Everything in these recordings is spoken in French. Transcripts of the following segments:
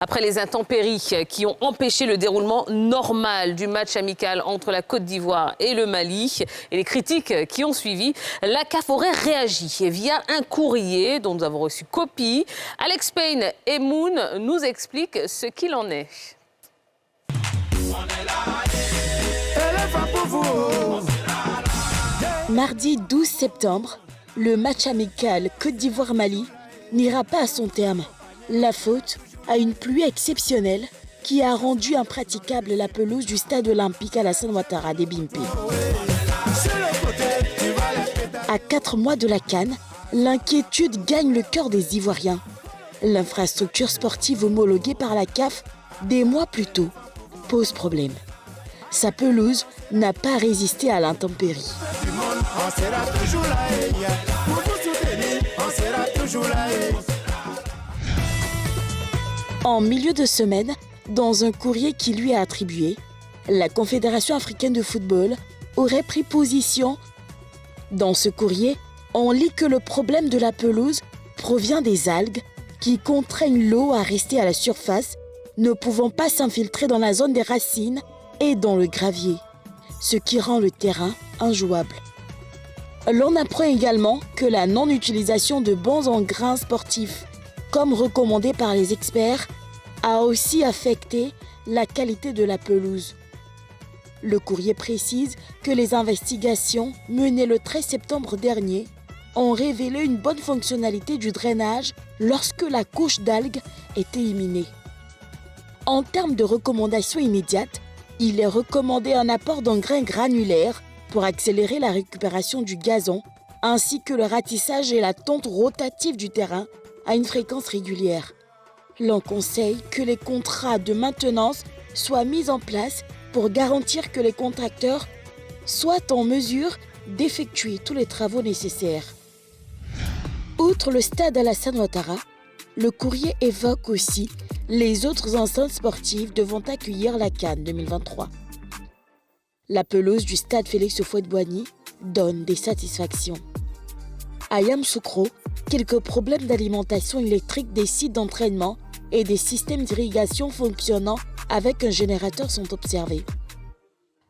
Après les intempéries qui ont empêché le déroulement normal du match amical entre la Côte d'Ivoire et le Mali et les critiques qui ont suivi, la CAF aurait réagi via un courrier dont nous avons reçu copie. Alex Payne et Moon nous expliquent ce qu'il en est. Mardi 12 septembre, le match amical Côte d'Ivoire-Mali n'ira pas à son terme. La faute à une pluie exceptionnelle qui a rendu impraticable la pelouse du stade olympique Alassane Ouattara des Bimpé. À 4 mois de la CAN, l'inquiétude gagne le cœur des Ivoiriens. L'infrastructure sportive homologuée par la CAF des mois plus tôt pose problème. Sa pelouse n'a pas résisté à l'intempérie. En milieu de semaine, dans un courrier qui lui est attribué, la Confédération africaine de football aurait pris position. Dans ce courrier, on lit que le problème de la pelouse provient des algues qui contraignent l'eau à rester à la surface, ne pouvant pas s'infiltrer dans la zone des racines et dans le gravier, ce qui rend le terrain injouable. L'on apprend également que la non-utilisation de bons engrais sportifs, comme recommandé par les experts, a aussi affecté la qualité de la pelouse. Le courrier précise que les investigations menées le 13 septembre dernier ont révélé une bonne fonctionnalité du drainage lorsque la couche d'algues était éliminée. En termes de recommandations immédiates, il est recommandé un apport d'engrais granulaires pour accélérer la récupération du gazon, ainsi que le ratissage et la tonte rotative du terrain à une fréquence régulière. L'on conseille que les contrats de maintenance soient mis en place pour garantir que les contracteurs soient en mesure d'effectuer tous les travaux nécessaires. Outre le stade Alassane Ouattara, le courrier évoque aussi les autres enceintes sportives devant accueillir la CAN 2023. La pelouse du stade Félix Houphouët-Boigny donne des satisfactions. À Yamoussoukro, quelques problèmes d'alimentation électrique des sites d'entraînement et des systèmes d'irrigation fonctionnant avec un générateur sont observés.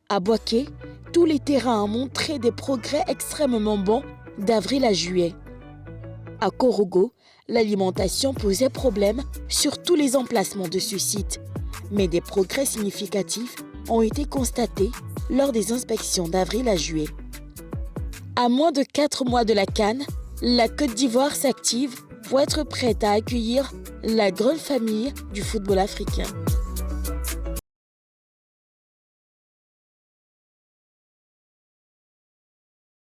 À Bouaké, tous les terrains ont montré des progrès extrêmement bons d'avril à juillet. À Korogo, l'alimentation posait problème sur tous les emplacements de ce site, mais des progrès significatifs ont été constatés lors des inspections d'avril à juillet. À moins de 4 mois de la CAN, la Côte d'Ivoire s'active pour être prête à accueillir la grande famille du football africain.